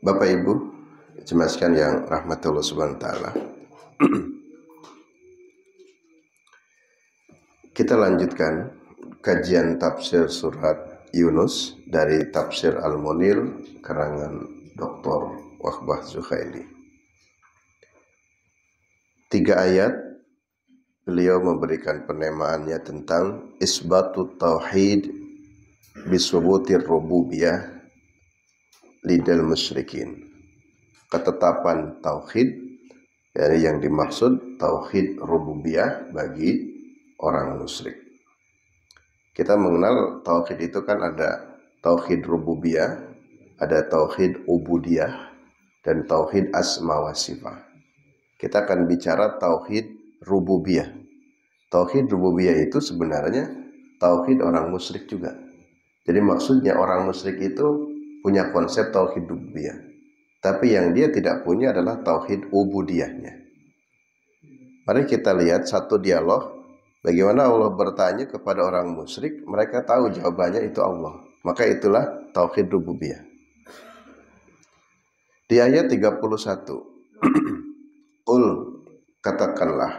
Bapak Ibu, cemaskan yang rahmatullah subhanahu wa ta'ala. Kita lanjutkan kajian tafsir surat Yunus dari tafsir Al-Munir karangan Dr. Wahbah Zuhaili. 3 ayat beliau memberikan penemaannya tentang isbatut tauhid bisubutir rububiyah lidal musyrikin. Ketetapan tauhid, yang dimaksud tauhid rububiyah bagi orang musyrik. Kita mengenal tauhid itu kan ada tauhid rububiyah, ada tauhid ubudiyah, dan tauhid asma wa sifat. Kita akan bicara tauhid rububiyah. Tauhid rububiyah itu sebenarnya tauhid orang musyrik juga. Jadi maksudnya orang musyrik itu punya konsep tauhid rububiyah, tapi yang dia tidak punya adalah tauhid ubudiyahnya. Mari kita lihat satu dialog bagaimana Allah bertanya kepada orang musyrik, mereka tahu jawabannya itu Allah. Maka itulah tauhid rububiyah. Di ayat 31, Qul, katakanlah,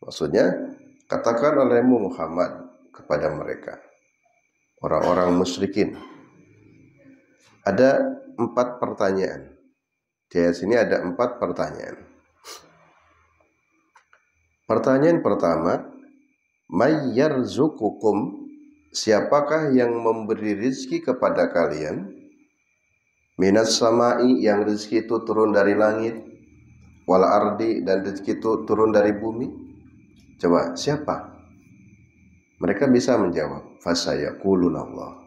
maksudnya katakan olehmu Muhammad kepada mereka, orang-orang musyrikin. Ada 4 pertanyaan. Di ayat sini ada 4 pertanyaan. Pertanyaan pertama, may yarzuqukum, siapakah yang memberi rizki kepada kalian? Minas samai, yang rizki itu turun dari langit, wal ardi, dan rizki itu turun dari bumi. Coba, siapa? Mereka bisa menjawab, fasayaqulun Allah.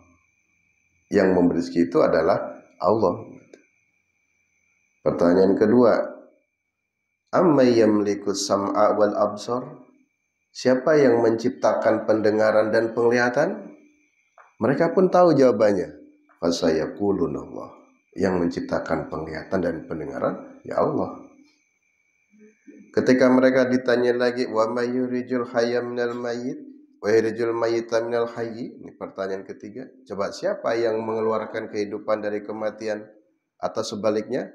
Yang memberi rizki itu adalah Allah. Pertanyaan kedua, amman yamliku sam'a wal absar, siapa yang menciptakan pendengaran dan penglihatan? Mereka pun tahu jawabannya, fasayaqulun Allah. Yang menciptakan penglihatan dan pendengaran, ya Allah. Ketika mereka ditanya lagi, wa may yurijul hayya minal mayyit wa yurijul mayyita minal hayyi, ini pertanyaan ketiga. Coba, siapa yang mengeluarkan kehidupan dari kematian atau sebaliknya?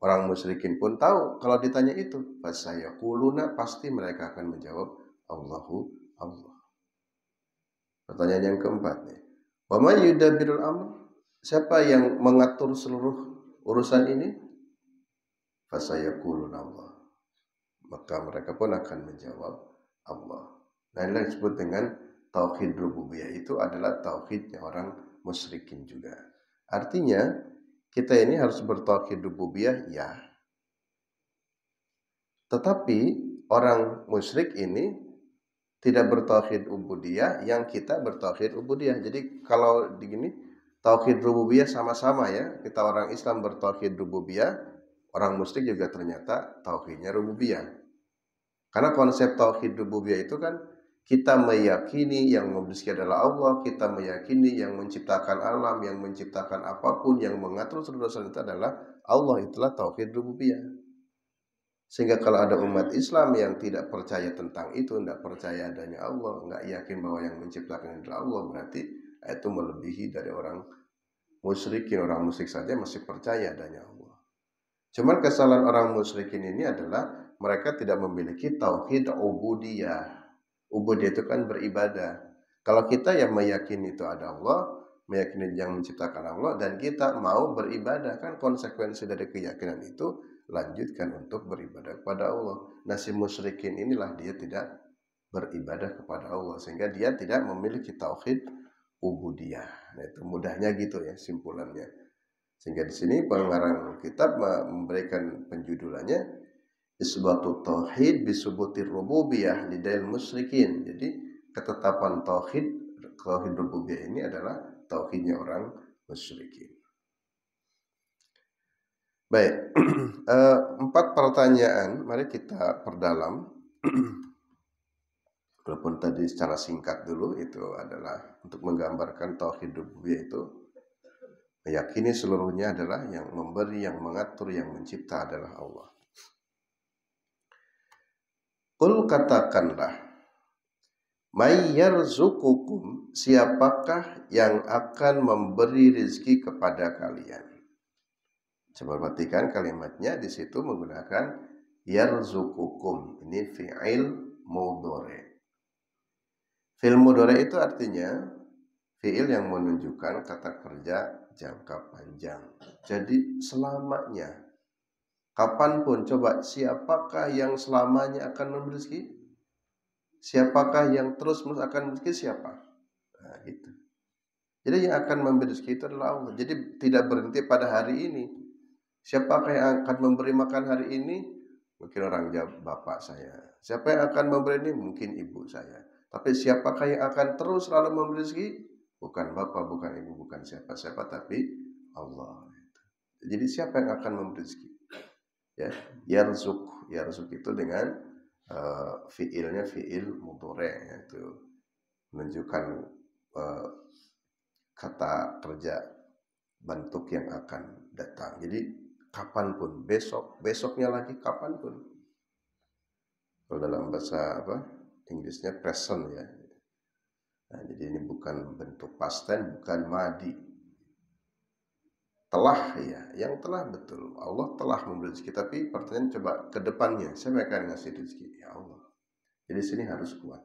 Orang musyrikin pun tahu kalau ditanya itu, fasayaquluna, pasti mereka akan menjawab Allahu Allah. Pertanyaan yang keempat nih, wa may yudabbirul amr, siapa yang mengatur seluruh urusan ini? Fasayaquluna Allah. Maka mereka pun akan menjawab Allah. Nah, inilah disebut dengan tauhid rububiyah. Itu adalah tauhidnya orang musyrikin juga. Artinya kita ini harus bertauhid rububiyah, ya. Tetapi orang musyrik ini tidak bertauhid ubudiyah, yang kita bertauhid ubudiyah. Jadi kalau begini, tauhid rububiyah sama-sama ya. Kita orang Islam bertauhid rububiyah, orang musyrik juga ternyata tauhidnya rububiyah. Karena konsep tauhid rububiyah itu kan kita meyakini yang memberi adalah Allah, kita meyakini yang menciptakan alam, yang menciptakan apapun, yang mengatur seluruh urusan itu adalah Allah. Itulah tauhid rububiyah. Sehingga kalau ada umat Islam yang tidak percaya tentang itu, tidak percaya adanya Allah, nggak yakin bahwa yang menciptakan adalah Allah, berarti itu melebihi dari orang musyrikin. Orang musyrik saja masih percaya adanya Allah. Cuman kesalahan orang musyrikin ini adalah mereka tidak memiliki tauhid ubudiyah. Ubudiyah itu kan beribadah. Kalau kita yang meyakini itu ada Allah, meyakini yang menciptakan Allah, dan kita mau beribadah, kan konsekuensi dari keyakinan itu lanjutkan untuk beribadah kepada Allah. Nah, si musyrikin inilah dia tidak beribadah kepada Allah, sehingga dia tidak memiliki tauhid ubudiyah. Nah, itu mudahnya gitu ya simpulannya. Sehingga di sini pengarang kitab memberikan penjudulannya isbatut tauhid bisubutir rububiyah lidal musyrikin. Jadi ketetapan tauhid rububiyah ini adalah tauhidnya orang musyrikin. Baik, 4 pertanyaan mari kita perdalam. Walaupun tadi secara singkat dulu, itu adalah untuk menggambarkan tauhid rububiyah itu meyakini seluruhnya adalah yang memberi, yang mengatur, yang mencipta adalah Allah. Qul, katakanlah, may yarzuqukum, siapakah yang akan memberi rizki kepada kalian? Coba perhatikan kalimatnya di situ menggunakan yarzuqukum. Ini fi'il mudhari. Fi'il mudhari itu artinya fi'il yang menunjukkan kata kerja jangka panjang. Jadi selamanya. Kapanpun, coba siapakah yang selamanya akan memberi rezeki? Siapakah yang terus-menerus akan memberi rezeki? Siapa? Nah, gitu. Jadi yang akan memberi rezeki itu adalah Allah. Jadi tidak berhenti pada hari ini. Siapakah yang akan memberi makan hari ini? Mungkin orang jawab bapak saya. Siapa yang akan memberi ini? Mungkin ibu saya. Tapi siapakah yang akan terus selalu memberi rezeki? Bukan bapak, bukan ibu, bukan siapa-siapa, tapi Allah. Jadi siapa yang akan memberi rezeki? Ya, yarzuk itu dengan fiilnya fiil mudhari, yaitu menunjukkan kata kerja bentuk yang akan datang. Jadi kapanpun, besoknya lagi kapanpun. Kalau dalam bahasa Inggrisnya present ya. Nah, jadi ini bukan bentuk past tense, bukan madi. Telah ya, yang telah betul. Allah telah memberi rezeki, tapi pertanyaan coba ke depannya, siapa yang akan ngasih rezeki? Ya Allah. Jadi sini harus kuat.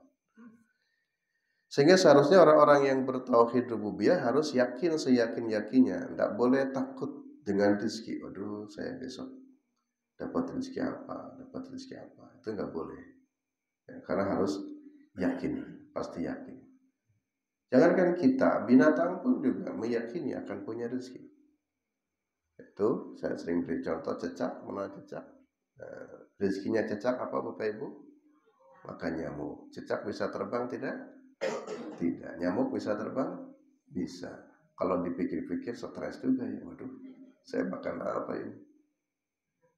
Sehingga seharusnya orang-orang yang bertauhid rububiyah harus yakin seyakin-yakinnya, tidak boleh takut dengan rezeki. Waduh, saya besok dapat rezeki apa, itu nggak boleh. Ya, karena harus yakin, pasti yakin. Jangankan kita, binatang pun juga meyakini akan punya rezeki. Itu saya sering beri contoh cecak, mengenal cecak. Rezekinya cecak apa Bapak Ibu? Makan nyamuk. Cecak bisa terbang tidak? Tidak. Nyamuk bisa terbang? Bisa. Kalau dipikir-pikir stres juga ya. Waduh, saya makan apa ini?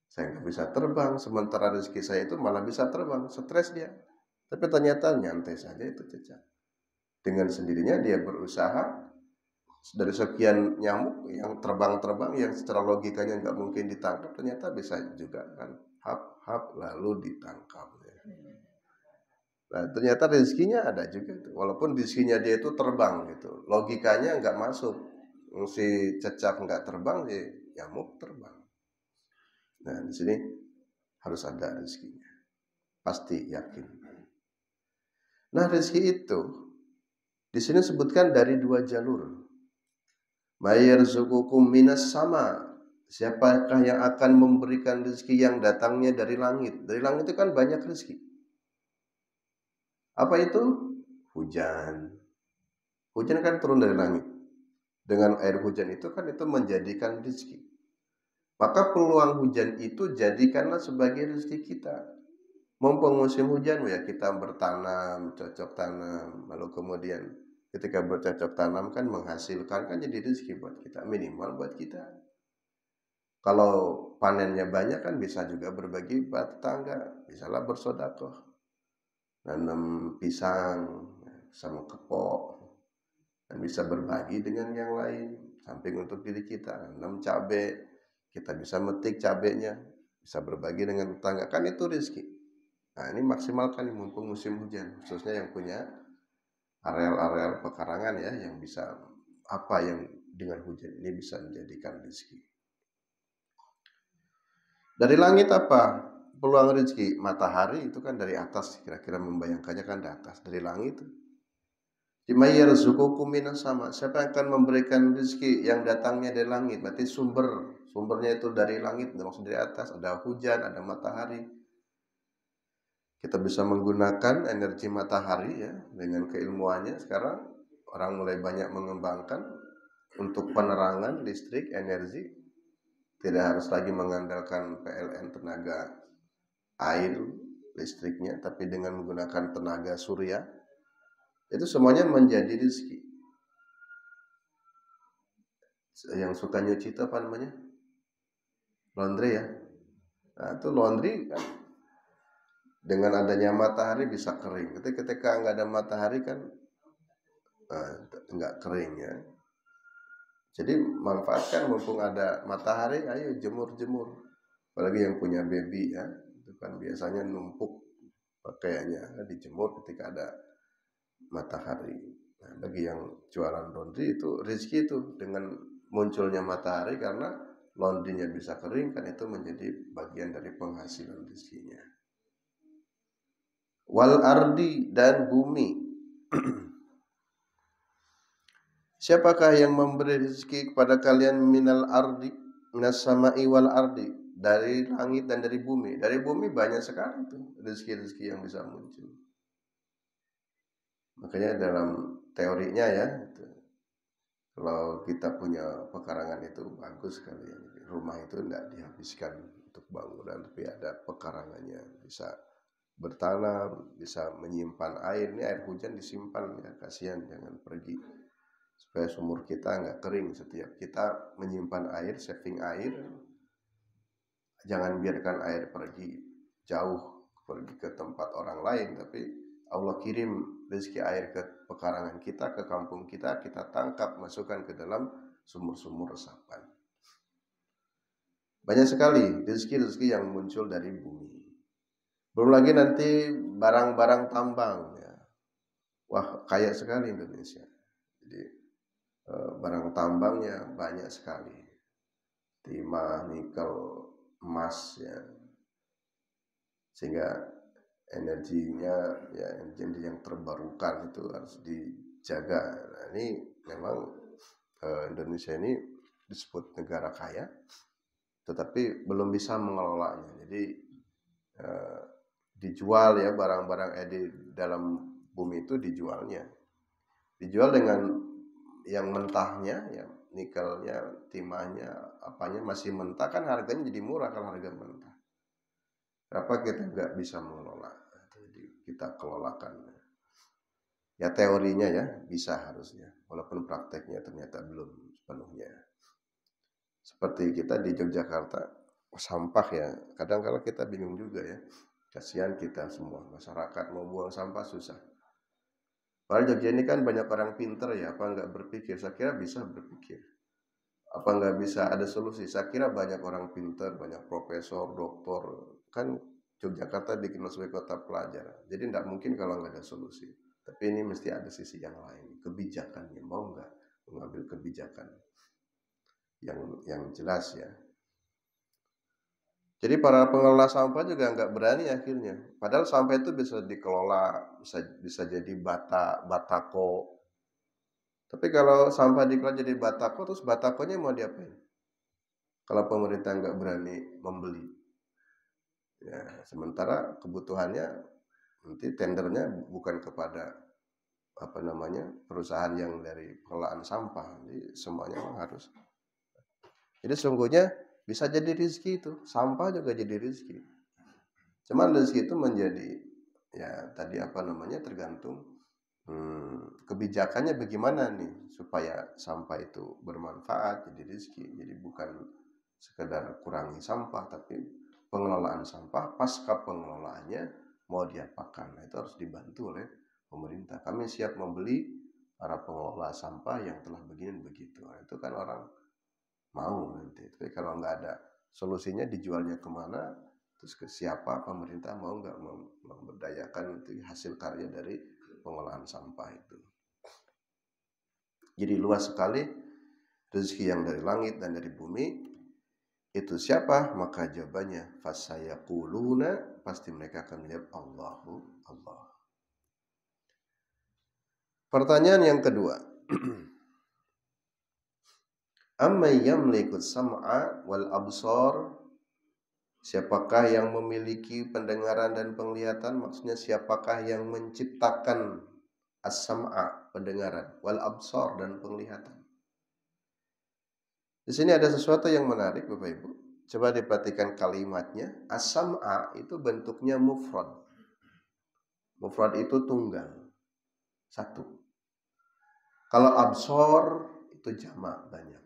Saya nggak bisa terbang. Sementara rezeki saya itu malah bisa terbang. Stres dia. Tapi ternyata nyantai saja itu cecak. Dengan sendirinya dia berusaha. Dari sekian nyamuk yang terbang-terbang yang secara logikanya nggak mungkin ditangkap, ternyata bisa juga kan, hap lalu ditangkap. Nah, ternyata rezekinya ada juga tuh. Walaupun rezekinya dia itu terbang gitu, logikanya nggak masuk. Si cecak nggak terbang, si nyamuk terbang. Nah, di sini harus ada rezekinya, pasti yakin. Nah, rezeki itu di sini sebutkan dari dua jalur. Mayarzuqukum minas sama. Siapakah yang akan memberikan rezeki yang datangnya dari langit? Dari langit itu kan banyak rezeki. Apa itu? Hujan. Hujan kan turun dari langit. Dengan air hujan itu kan itu menjadikan rezeki. Maka peluang hujan itu jadikanlah sebagai rezeki kita. Mumpung musim hujan ya kita bertanam, cocok tanam. Lalu kemudian ketika bercocok tanam kan menghasilkan, kan jadi rezeki buat kita, minimal buat kita. Kalau panennya banyak kan bisa juga berbagi buat tetangga, misalnya bersedekah, nanam pisang sama kepok, dan bisa berbagi dengan yang lain. Samping untuk diri kita, nanam cabai, kita bisa metik cabainya, bisa berbagi dengan tetangga, kan itu rezeki. Nah, ini maksimalkan mumpung musim hujan, khususnya yang punya areal-areal pekarangan ya, yang bisa apa yang dengan hujan ini bisa menjadikan rezeki. Dari langit apa peluang rezeki? Matahari itu kan dari atas, kira-kira membayangkannya kan dari atas, dari langit. Yarzuqukum minas sama. Siapa yang akan memberikan rezeki yang datangnya dari langit? Berarti sumbernya itu dari langit, maksud dari atas, ada hujan, ada matahari. Kita bisa menggunakan energi matahari ya, dengan keilmuannya sekarang orang mulai banyak mengembangkan untuk penerangan listrik, energi. Tidak harus lagi mengandalkan PLN, tenaga air listriknya, tapi dengan menggunakan tenaga surya. Itu semuanya menjadi rezeki. Yang suka nyuci itu apa namanya? Laundry ya. Nah, itu laundry kan dengan adanya matahari bisa kering. Ketika nggak ada matahari kan nggak kering ya. Jadi manfaatkan mumpung ada matahari, ayo jemur-jemur. Apalagi yang punya baby ya, itu kan biasanya numpuk pakaiannya dijemur ketika ada matahari. Nah, bagi yang jualan laundry itu rezeki itu dengan munculnya matahari, karena laundrynya bisa kering, kan itu menjadi bagian dari penghasilan rezekinya. Wal ardi, dan bumi. Siapakah yang memberi rezeki kepada kalian minal ardi, minas sama'i wal ardi, dari langit dan dari bumi. Dari bumi banyak sekali tuh rezeki-rezeki yang bisa muncul. Makanya dalam teorinya ya, kalau kita punya pekarangan itu bagus sekali ya. Rumah itu tidak dihabiskan untuk bangunan, tapi ada pekarangannya, bisa bertanam, bisa menyimpan air. Ini air hujan disimpan ya, kasihan jangan pergi, supaya sumur kita nggak kering. Setiap kita menyimpan air, saving air, jangan biarkan air pergi jauh, pergi ke tempat orang lain, tapi Allah kirim rezeki air ke pekarangan kita, ke kampung kita, kita tangkap, masukkan ke dalam sumur-sumur resapan. Banyak sekali rezeki-rezeki yang muncul dari bumi. Belum lagi nanti barang-barang tambang ya. Wah, kaya sekali Indonesia. Jadi barang tambangnya banyak sekali. Timah, nikel, emas ya. Sehingga energinya ya, energi yang terbarukan itu harus dijaga. Nah, ini memang Indonesia ini disebut negara kaya, tetapi belum bisa mengelolanya. Jadi dijual ya barang-barang di dalam bumi itu dijual dengan yang mentahnya ya, nikelnya, timahnya, apanya masih mentah, kan harganya jadi murah kalau harga mentah. Kenapa kita nggak bisa mengelola? Jadi kita kelolakan. Ya teorinya ya bisa harusnya, walaupun prakteknya ternyata belum sepenuhnya. Seperti kita di Yogyakarta, sampah ya, kadang-kadang kita bingung juga ya. Kasihan kita semua, masyarakat mau buang sampah susah. Padahal Jogja ini kan banyak orang pinter ya, apa nggak berpikir? Saya kira bisa berpikir. Apa nggak bisa ada solusi? Saya kira banyak orang pinter, banyak profesor, doktor. Kan Yogyakarta dikenal sebagai kota pelajar. Jadi tidak mungkin kalau nggak ada solusi. Tapi ini mesti ada sisi yang lain, kebijakannya. Mau nggak mengambil kebijakan yang jelas ya. Jadi para pengelola sampah juga nggak berani akhirnya. Padahal sampah itu bisa dikelola, bisa jadi batako. Tapi kalau sampah dikelola jadi batako, terus batakonya mau diapain? Kalau pemerintah nggak berani membeli, ya sementara kebutuhannya nanti tendernya bukan kepada perusahaan yang dari pengelolaan sampah, jadi semuanya harus. Jadi sungguhnya bisa jadi rezeki itu, sampah juga jadi rezeki. Cuman rezeki itu menjadi ya tadi tergantung kebijakannya bagaimana nih supaya sampah itu bermanfaat jadi rezeki. Jadi bukan sekedar kurangi sampah, tapi pengelolaan sampah, pasca pengelolaannya mau diapakan. Nah, itu harus dibantu oleh pemerintah. Kami siap membeli para pengelola sampah yang telah begini begitu. Nah, itu kan orang mau nanti. Tapi kalau nggak ada solusinya, dijualnya kemana, terus ke siapa, pemerintah mau nggak memberdayakan itu hasil karya dari pengolahan sampah itu. Jadi luas sekali rezeki yang dari langit dan dari bumi. Itu siapa? Maka jawabannya fasayaquluna, pasti mereka akan menjawab Allahu Allah. Pertanyaan yang kedua. Amma yamliku sam'a wal absar? Siapakah yang memiliki pendengaran dan penglihatan? Maksudnya siapakah yang menciptakan as-sam'a, pendengaran, wal absar, dan penglihatan? Di sini ada sesuatu yang menarik Bapak Ibu. Coba diperhatikan kalimatnya. As-sam'a itu bentuknya mufrad. Mufrad itu tunggal, satu. Kalau absor itu jamak, banyak.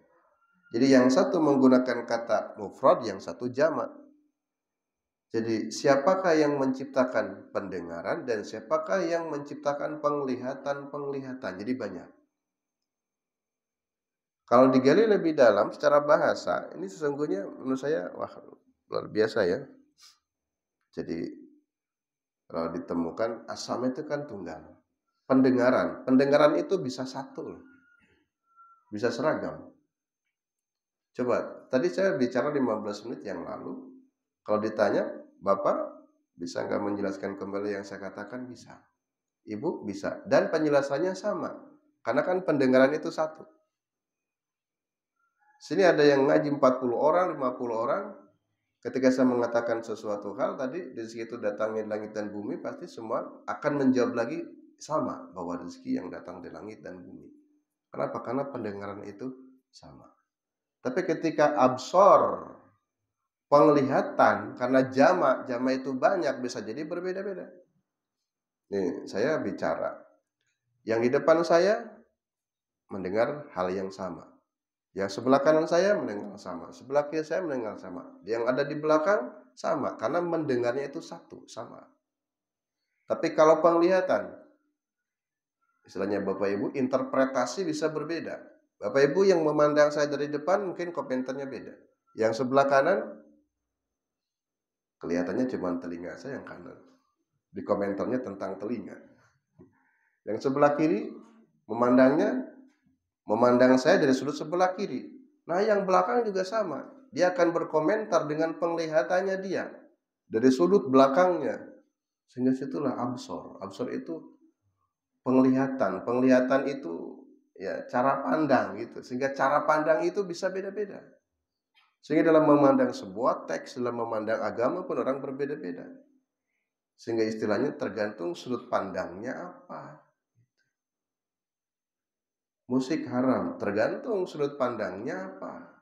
Jadi yang satu menggunakan kata mufrad, yang satu jamak. Jadi siapakah yang menciptakan pendengaran dan siapakah yang menciptakan penglihatan? Jadi banyak. Kalau digali lebih dalam secara bahasa, ini sesungguhnya menurut saya luar biasa ya. Jadi kalau ditemukan asam itu kan tunggal. Pendengaran itu bisa satu, bisa seragam. Coba, tadi saya bicara 15 menit yang lalu, kalau ditanya, Bapak bisa nggak menjelaskan kembali yang saya katakan? Bisa. Ibu bisa. Dan penjelasannya sama. Karena kan pendengaran itu satu. Sini ada yang ngaji 40 orang, 50 orang. Ketika saya mengatakan sesuatu hal tadi, rezeki itu datangnya langit dan bumi, pasti semua akan menjawab lagi sama, bahwa rezeki yang datang di langit dan bumi. Kenapa? Karena pendengaran itu sama. Tapi ketika absor, penglihatan, karena jama itu banyak, bisa jadi berbeda-beda. Nih, saya bicara. Yang di depan saya mendengar hal yang sama. Yang sebelah kanan saya mendengar sama. Sebelah kiri saya mendengar sama. Yang ada di belakang sama. Karena mendengarnya itu satu, sama. Tapi kalau penglihatan, istilahnya Bapak Ibu, interpretasi bisa berbeda. Bapak Ibu yang memandang saya dari depan mungkin komentarnya beda. Yang sebelah kanan kelihatannya cuma telinga saya yang kanan. Di komentarnya tentang telinga. Yang sebelah kiri memandang saya dari sudut sebelah kiri. Nah, yang belakang juga sama. Dia akan berkomentar dengan penglihatannya dia dari sudut belakangnya. Sehingga situlah absor. Absor itu penglihatan. Penglihatan itu ya cara pandang gitu. Sehingga cara pandang itu bisa beda-beda. Sehingga dalam memandang sebuah teks, dalam memandang agama pun orang berbeda-beda. Sehingga istilahnya tergantung sudut pandangnya apa. Musik haram, tergantung sudut pandangnya apa.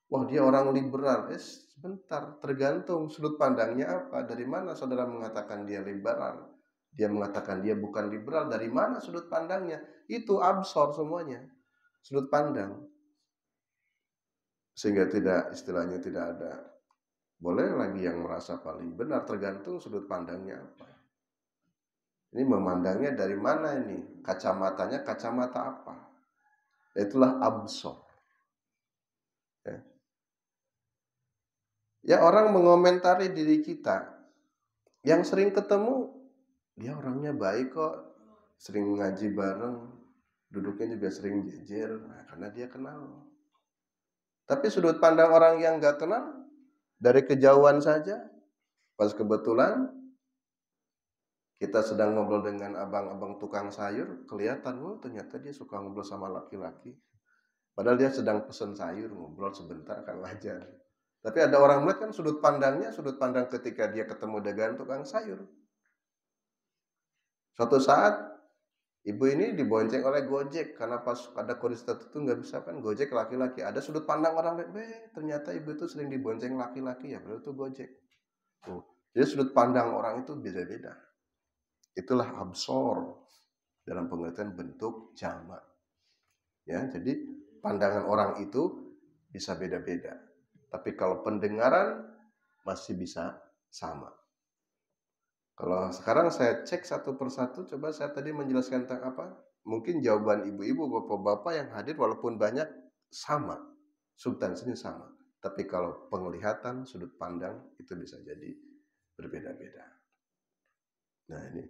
Wah, dia orang liberal. Sebentar, tergantung sudut pandangnya apa. Dari mana saudara mengatakan dia liberal? Dia mengatakan dia bukan liberal. Dari mana sudut pandangnya? Itu absor semuanya. Sudut pandang. Sehingga istilahnya tidak ada. Boleh lagi yang merasa paling benar, tergantung sudut pandangnya apa. Ini memandangnya dari mana ini? Kacamatanya kacamata apa? Itulah absor. Ya, orang mengomentari diri kita. Yang sering ketemu, dia orangnya baik kok. Sering ngaji bareng. Duduknya juga sering jejer. Nah, karena dia kenal. Tapi sudut pandang orang yang gak kenal, dari kejauhan saja, pas kebetulan kita sedang ngobrol dengan abang-abang tukang sayur, kelihatan, ternyata dia suka ngobrol sama laki-laki. Padahal dia sedang pesen sayur, ngobrol sebentar kan wajar. Tapi ada orang melihat kan sudut pandang ketika dia ketemu dengan tukang sayur. Suatu saat, ibu ini dibonceng oleh Gojek, karena pas ada kondisi tertentu nggak bisa kan Gojek laki-laki. Ada sudut pandang orang lain, ternyata ibu itu sering dibonceng laki-laki, ya padahal itu Gojek. Jadi sudut pandang orang itu beda-beda. Itulah absor dalam pengertian bentuk jamak. Ya, jadi pandangan orang itu bisa beda-beda. Tapi kalau pendengaran masih bisa sama. Kalau sekarang saya cek satu persatu, coba saya tadi menjelaskan tentang apa? Mungkin jawaban ibu-ibu, bapak-bapak yang hadir walaupun banyak sama, substansinya sama. Tapi kalau penglihatan, sudut pandang itu bisa jadi berbeda-beda. Nah, ini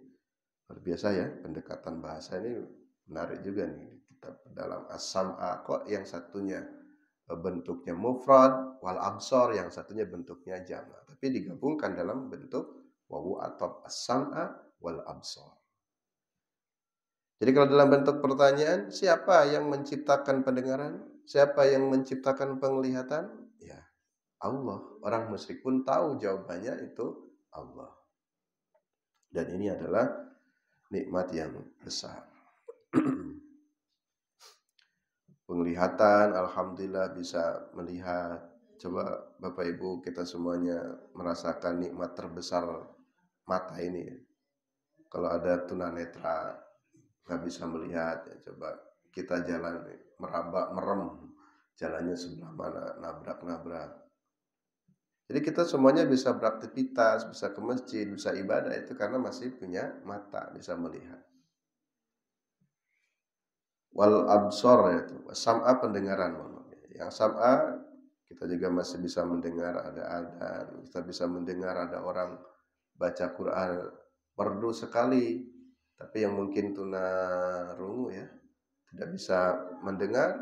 luar biasa ya, pendekatan bahasa ini menarik juga nih. Kita dalam as-sam'a, kok yang satunya bentuknya mufrad wal absor, yang satunya bentuknya jamak, tapi digabungkan dalam bentuk wawu atop as-sam'a wal absor. Jadi kalau dalam bentuk pertanyaan, siapa yang menciptakan pendengaran? Siapa yang menciptakan penglihatan? Ya, Allah. Orang musyrik pun tahu jawabannya itu Allah. Dan ini adalah nikmat yang besar. Penglihatan, alhamdulillah bisa melihat. Coba Bapak Ibu kita semuanya merasakan nikmat terbesar mata ini. Kalau ada tunanetra nggak bisa melihat, ya coba kita jalan merem, jalannya sebelah mana, nabrak. Jadi kita semuanya bisa beraktivitas, bisa ke masjid, bisa ibadah itu karena masih punya mata, bisa melihat. Wal absor itu sam'a pendengaran. Yang sam'a kita juga masih bisa mendengar ada adzan, kita bisa mendengar ada orang baca Quran merdu sekali, tapi yang mungkin tunarungu ya tidak bisa mendengar,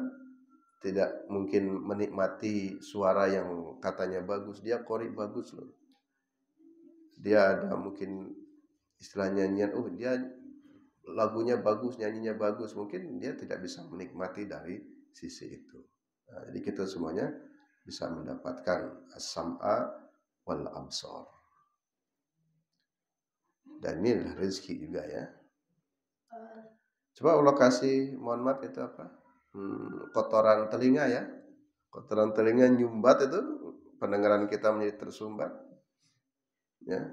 tidak mungkin menikmati suara yang katanya bagus. Dia qori bagus loh. Dia ada mungkin istilahnya nyanyian, oh dia lagunya bagus, nyanyinya bagus. Mungkin dia tidak bisa menikmati dari sisi itu. Nah, jadi kita semuanya bisa mendapatkan as-sam'a wal absar. Dan ini adalah rezeki juga ya. Coba Allah kasih, mohon maaf itu apa? Kotoran telinga ya. Kotoran telinga nyumbat itu pendengaran kita menjadi tersumbat. Ya.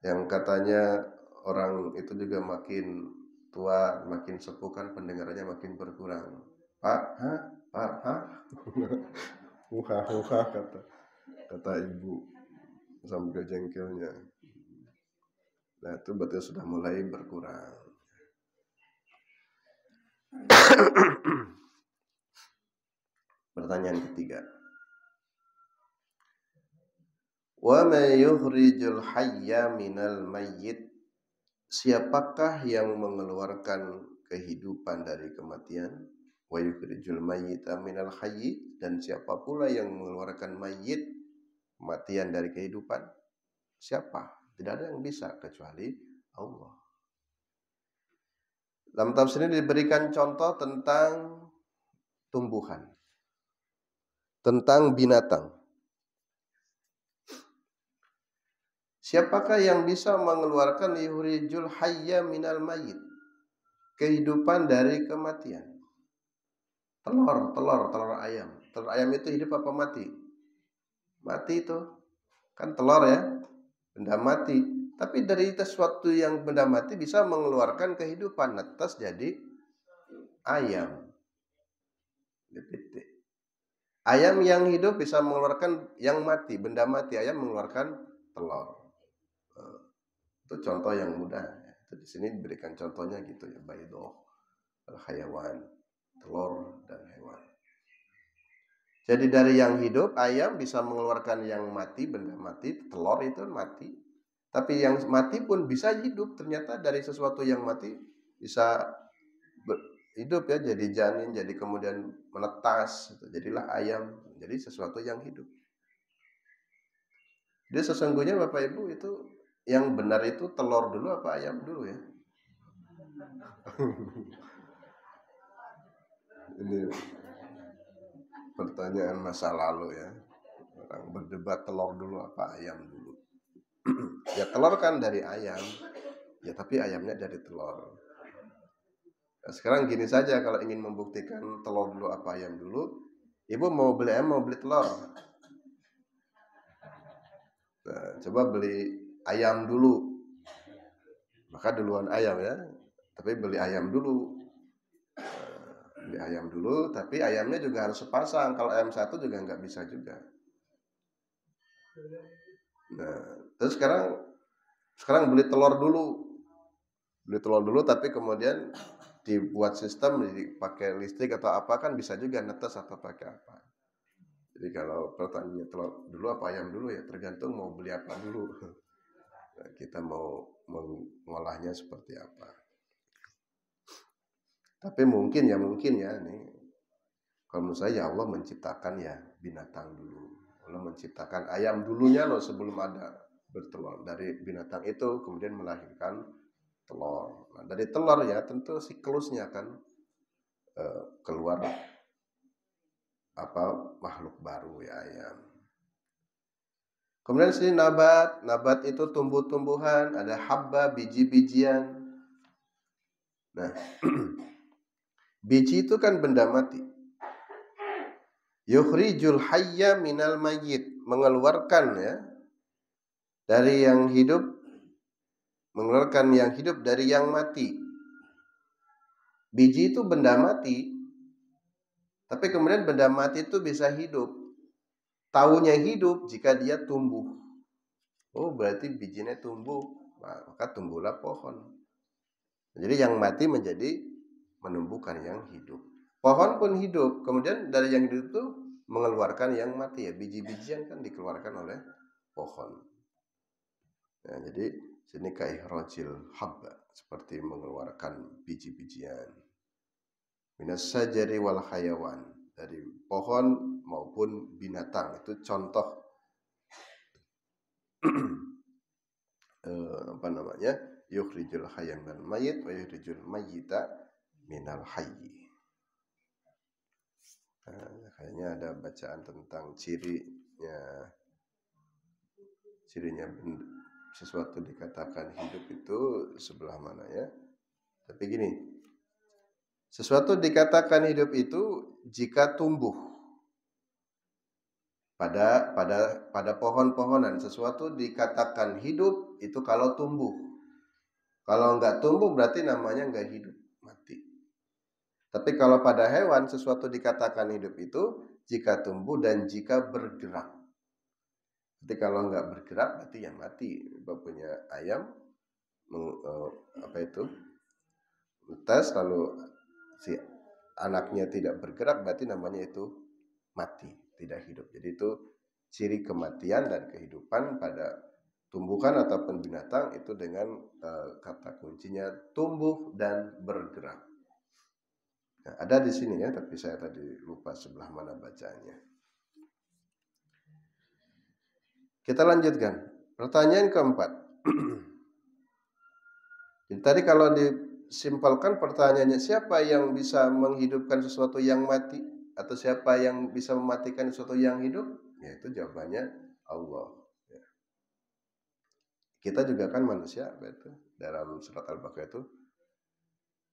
Yang katanya orang itu juga makin tua, makin sepuh kan pendengarannya makin berkurang. Pak, ha, wah kata ibu sampai jengkelnya. Nah itu berarti sudah mulai berkurang. Pertanyaan ketiga. Wa ma yukhrijul hayya minal mayyit. Siapakah yang mengeluarkan kehidupan dari kematian? Wa yukhrijul mayyita minal hayyi. Dan siapa pula yang mengeluarkan mayyit, kematian dari kehidupan? Siapa? Tidak ada yang bisa kecuali Allah. Dalam tafsir ini diberikan contoh tentang tumbuhan, tentang binatang. Siapakah yang bisa mengeluarkan yukhrijul hayya minal mayyit, kehidupan dari kematian? Telur ayam. Telur ayam itu hidup apa mati? Mati itu. Kan telur ya, benda mati. Tapi dari sesuatu yang benda mati bisa mengeluarkan kehidupan. Netes jadi ayam. Ayam yang hidup bisa mengeluarkan yang mati, benda mati. Ayam mengeluarkan telur. Itu contoh yang mudah. Di sini diberikan contohnya gitu ya, baydoh, al-hayawan, telur dan hewan. Jadi dari yang hidup, ayam bisa mengeluarkan yang mati, benda mati, telur itu mati. Tapi yang mati pun bisa hidup. Ternyata dari sesuatu yang mati bisa hidup ya, jadi janin, jadi kemudian menetas. Jadilah ayam, jadi sesuatu yang hidup. Jadi sesungguhnya Bapak Ibu itu yang benar itu telur dulu apa ayam dulu ya? Ini pertanyaan masa lalu ya. Orang berdebat telur dulu apa ayam dulu. Ya telur kan dari ayam. Ya tapi ayamnya dari telur. Nah, sekarang gini saja, kalau ingin membuktikan telur dulu apa ayam dulu, ibu mau beli ayam mau beli telur. Nah, coba beli ayam dulu. Maka duluan ayam ya. Tapi beli ayam dulu. Beli ayam dulu, tapi ayamnya juga harus sepasang. Kalau ayam satu juga nggak bisa juga. Nah, terus sekarang beli telur dulu, tapi kemudian dibuat sistem, dipakai listrik atau apa kan bisa juga netes atau pakai apa. Jadi kalau pertanyaannya telur dulu apa ayam dulu ya tergantung mau beli apa dulu. Nah, kita mau mengolahnya seperti apa. Tapi mungkin ya nih. Kalau menurut saya Allah menciptakan ya binatang dulu. Allah menciptakan ayam dulunya loh sebelum ada bertelur. Dari binatang itu kemudian melahirkan telur. Nah, dari telur ya tentu siklusnya kan keluar makhluk baru ya ayam. Kemudian sini nabat itu tumbuh-tumbuhan, ada habba, biji-bijian. Nah, biji itu kan benda mati. Yukhrijul hayya minal mayyit, mengeluarkan ya dari yang hidup, mengeluarkan yang hidup dari yang mati. Biji itu benda mati, tapi kemudian benda mati itu bisa hidup. Taunya hidup jika dia tumbuh. Oh, berarti bijinya tumbuh, maka tumbuhlah pohon. Jadi yang mati menjadi menumbuhkan yang hidup. Pohon pun hidup, kemudian dari yang hidup itu mengeluarkan yang mati ya. Biji-bijian kan dikeluarkan oleh pohon. Nah, jadi sini ka'ihrajil habba, seperti mengeluarkan biji-bijian. Minas sajari wal hayawan, dari pohon maupun binatang. Itu contoh yukhrijul hayya minal mayyit wa yukhrijul mayyita minal hayy. Kayaknya ada bacaan tentang cirinya sesuatu dikatakan hidup itu sebelah mana ya. Tapi gini, sesuatu dikatakan hidup itu jika tumbuh pada pohon-pohonan. Sesuatu dikatakan hidup itu kalau tumbuh. Kalau enggak tumbuh berarti namanya enggak hidup, mati. Tapi kalau pada hewan sesuatu dikatakan hidup itu jika tumbuh dan jika bergerak. Jadi kalau enggak bergerak berarti yang mati. Punya ayam netes lalu si anaknya tidak bergerak berarti namanya itu mati, tidak hidup. Jadi itu ciri kematian dan kehidupan pada tumbuhan ataupun binatang itu dengan kata kuncinya tumbuh dan bergerak. Nah, ada di sini ya, tapi saya tadi lupa sebelah mana bacanya. Kita lanjutkan. Pertanyaan keempat. Jadi tadi kalau disimpulkan pertanyaannya, siapa yang bisa menghidupkan sesuatu yang mati atau siapa yang bisa mematikan sesuatu yang hidup? Yaitu jawabannya Allah. Kita juga kan manusia, betul. Dalam surat Al-Baqarah itu,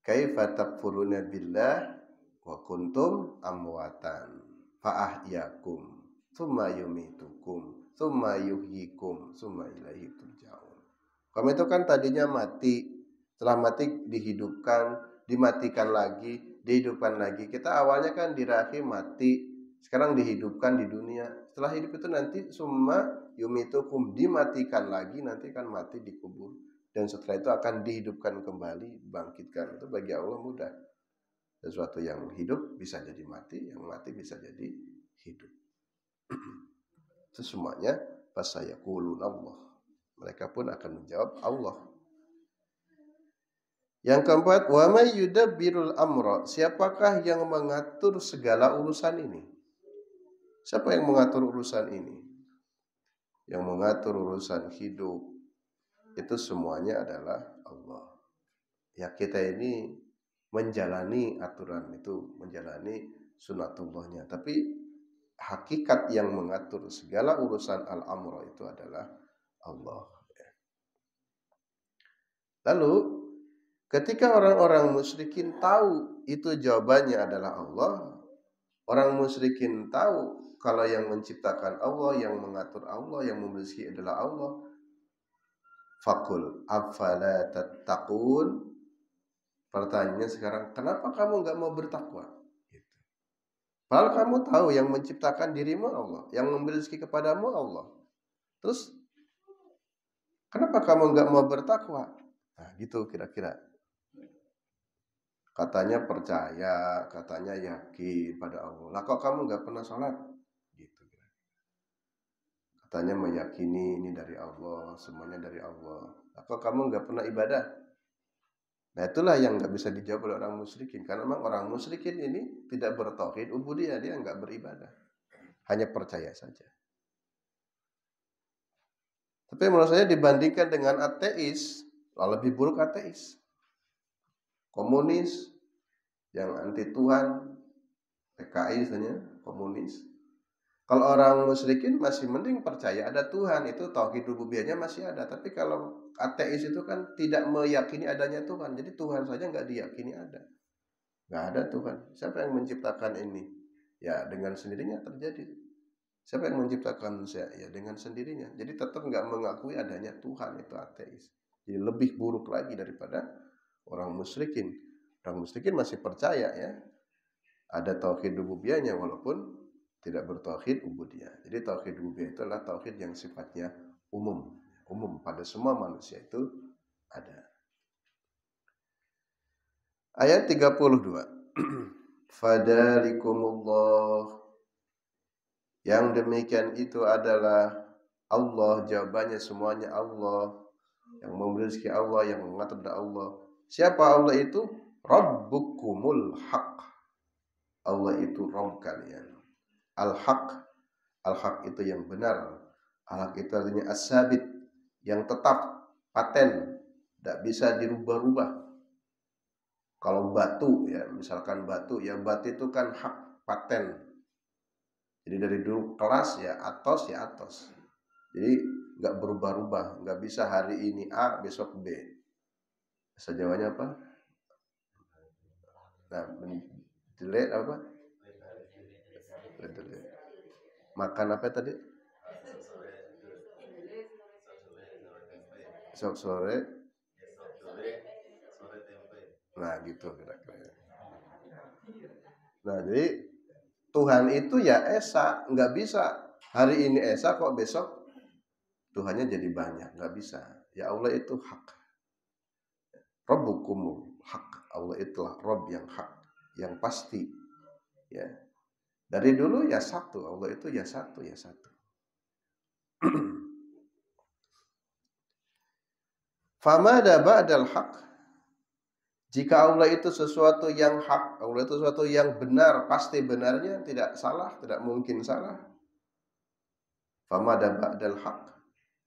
kaifa takfuruna billah wa kuntum amwatan fa ahyakum tsumma yumitukum tsumma yuhyikum tsumma ilaihi turja'un. Kamu itu kan tadinya mati, setelah mati dihidupkan, dimatikan lagi, dihidupkan lagi. Kita awalnya kan di rahim mati, sekarang dihidupkan di dunia. Setelah hidup itu nanti summa yumitukum, dimatikan lagi, nanti kan mati dikubur. Dan setelah itu akan dihidupkan kembali, bangkitkan. Itu bagi Allah mudah. Sesuatu yang hidup bisa jadi mati, yang mati bisa jadi hidup. Itu semuanya fasayaqulun Allah. Mereka pun akan menjawab Allah. Yang keempat, wa may yudabbirul amra, siapakah yang mengatur segala urusan ini? Siapa yang mengatur urusan ini? Yang mengatur urusan hidup itu semuanya adalah Allah. Ya, kita ini menjalani aturan itu, menjalani sunatullahnya. Tapi hakikat yang mengatur segala urusan al-amra itu adalah Allah. Lalu ketika orang-orang musyrikin tahu itu jawabannya adalah Allah, orang musyrikin tahu kalau yang menciptakan Allah, yang mengatur Allah, yang memberi rezeki adalah Allah. Fakul afala tattaqun. Pertanyaannya sekarang, kenapa kamu enggak mau bertakwa? Gitu. Padahal kamu tahu yang menciptakan dirimu Allah, yang memberi rezeki kepadamu Allah. Terus kenapa kamu enggak mau bertakwa? Nah, gitu kira-kira. Katanya percaya, katanya yakin pada Allah. Lah kok kamu enggak pernah sholat? Gitu. Katanya meyakini ini dari Allah, semuanya dari Allah. Lah kok kamu enggak pernah ibadah? Nah, itulah yang nggak bisa dijawab oleh orang musyrikin. Karena memang orang musyrikin ini tidak bertauhid ubudiyah, dia nggak beribadah, hanya percaya saja. Tapi menurut saya dibandingkan dengan ateis, lebih buruk ateis, komunis, yang anti Tuhan, PKI misalnya, komunis. Kalau orang musyrikin masih mending percaya ada Tuhan, itu tauhid rububiyahnya masih ada. Tapi kalau ateis itu kan tidak meyakini adanya Tuhan, jadi Tuhan saja nggak diyakini ada, nggak ada Tuhan. Siapa yang menciptakan ini? Ya dengan sendirinya terjadi. Siapa yang menciptakan manusia? Ya dengan sendirinya. Jadi tetap nggak mengakui adanya Tuhan, itu ateis. Jadi lebih buruk lagi daripada orang musyrikin. Orang musyrikin masih percaya ya ada tauhid rububiyahnya walaupun tidak bertauhid ubudiyah. Jadi tauhid rububiyah itu adalah tauhid yang sifatnya umum pada semua manusia itu ada. Ayat 32. Fadalikumullah, yang demikian itu adalah Allah, jawabannya semuanya Allah, yang memberi rezeki Allah, yang mengatur Allah. Siapa Allah itu? Rabbukumul haq. Allah itu Rabb kalian. Al-haq, al-haq itu yang benar. Al-haq itu artinya as-sabit, yang tetap, paten, tidak bisa dirubah-rubah. Kalau batu ya, misalkan batu, ya batu itu kan hak, paten. Jadi dari dulu kelas ya atos ya atos. Jadi nggak berubah-ubah, nggak bisa hari ini A besok B. Bahasa Jawanya apa? Nah, delete apa? Delete. Makan apa tadi? Esok sore. Nah gitu kira-kira. Nah jadi Tuhan itu ya esa, nggak bisa hari ini esa kok besok Tuhannya jadi banyak, nggak bisa. Ya Allah itu hak. Rabbukumul hak. Allah itulah Rabb yang hak, yang pasti. Ya. Dari dulu ya satu, Allah itu ya satu, ya satu. Famada ba'dal haq. Jika Allah itu sesuatu yang hak, Allah itu sesuatu yang benar, pasti benarnya, tidak salah, tidak mungkin salah. Famada ba'dal haq.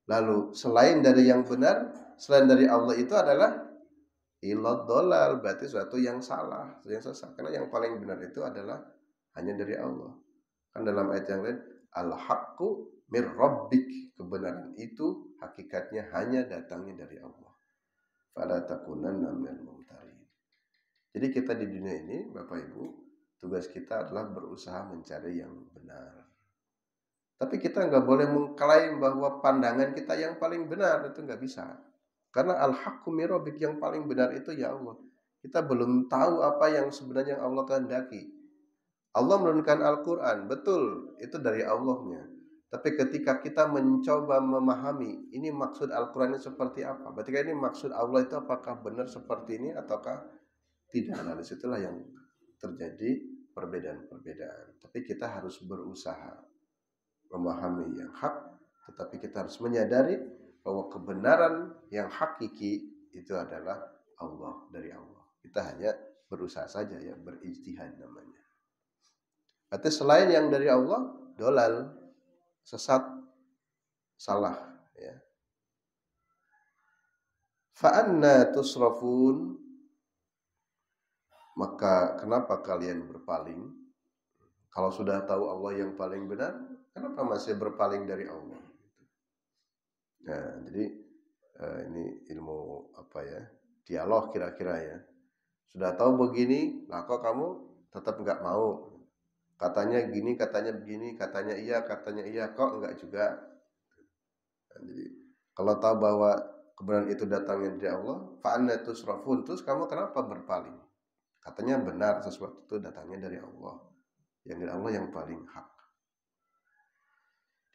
Lalu selain dari yang benar, selain dari Allah itu adalah ilad dolal, berarti sesuatu yang salah, yang sesat. Karena yang paling benar itu adalah hanya dari Allah. Kan dalam ayat yang lain, al-haqqu mir rabbik, kebenaran itu hakikatnya hanya datangnya dari Allah. Fala takunanna minal mumtarin. Jadi kita di dunia ini, Bapak Ibu, tugas kita adalah berusaha mencari yang benar. Tapi kita nggak boleh mengklaim bahwa pandangan kita yang paling benar, itu nggak bisa. Karena al-haqqu mir rabbik, yang paling benar itu ya Allah. Kita belum tahu apa yang sebenarnya Allah kehendaki. Allah menurunkan Al-Quran, betul, itu dari Allahnya. Tapi ketika kita mencoba memahami, ini maksud Al-Quran ini seperti apa? Berarti ini maksud Allah itu apakah benar seperti ini ataukah tidak? Nah, disitulah yang terjadi perbedaan-perbedaan. Tapi kita harus berusaha memahami yang hak, tetapi kita harus menyadari bahwa kebenaran yang hakiki itu adalah Allah, dari Allah. Kita hanya berusaha saja ya, berijtihad namanya. Berarti selain yang dari Allah, dolal, sesat, salah. Ya. Fa'anna tusrafun, maka kenapa kalian berpaling? Kalau sudah tahu Allah yang paling benar, kenapa masih berpaling dari Allah? Nah, jadi ini ilmu apa ya? Dialog kira-kira ya. Sudah tahu begini, lah kok kamu tetap nggak mau? Katanya gini, katanya begini, katanya iya, kok enggak juga. Nah, jadi kalau tahu bahwa kebenaran itu datangnya dari Allah, fa'anna tusrafun, terus kamu kenapa berpaling? Katanya benar sesuatu itu datangnya dari Allah. Yang dari Allah yang paling hak.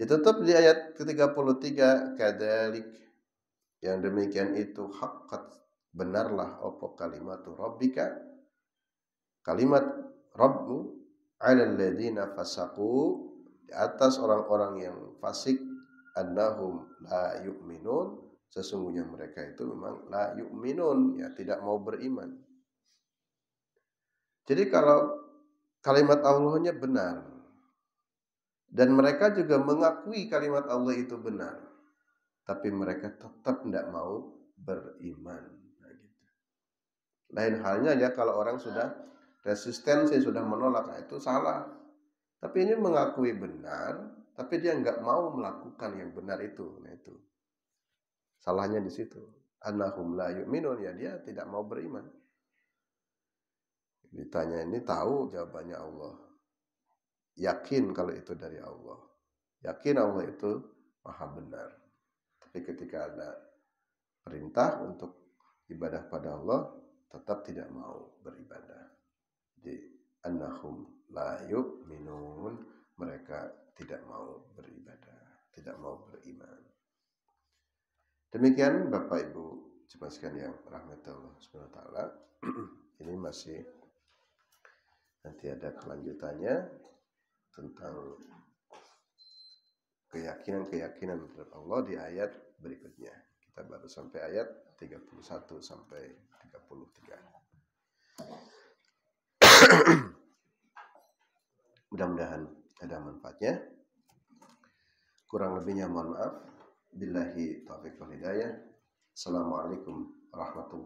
Ditutup di ayat ke-33, kadzalik, yang demikian itu haqqat, benarlah apa kalimatu rabbika, kalimat Rabbmu, 'alal ladzina fasaqu, di atas orang-orang yang fasik, annahum la yu'minun, sesungguhnya mereka itu memang la yu'minun, ya tidak mau beriman. Jadi kalau kalimat Allahnya benar dan mereka juga mengakui kalimat Allah itu benar, tapi mereka tetap tidak mau beriman. Nah, gitu. Lain halnya ya kalau orang sudah resistensi, sudah menolak, nah itu salah. Tapi ini mengakui benar, tapi dia nggak mau melakukan yang benar itu. Nah itu salahnya di situ. Annahum la yu'minun, ya dia tidak mau beriman. Ditanya ini tahu jawabannya Allah. Yakin kalau itu dari Allah. Yakin Allah itu maha benar. Tapi ketika ada perintah untuk ibadah pada Allah, tetap tidak mau beribadah. Jadi annahum la yu'minun, mereka tidak mau beribadah, tidak mau beriman. Demikian Bapak Ibu jemaah sekalian yang rahmati Allah Subhanahu wa taala. Ini masih nanti ada kelanjutannya tentang keyakinan terhadap Allah di ayat berikutnya. Kita baru sampai ayat 31 sampai 33. Mudah-mudahan ada manfaatnya. Kurang lebihnya mohon maaf. Billahi taufiq wal hidayah. Assalamualaikum warahmatullahi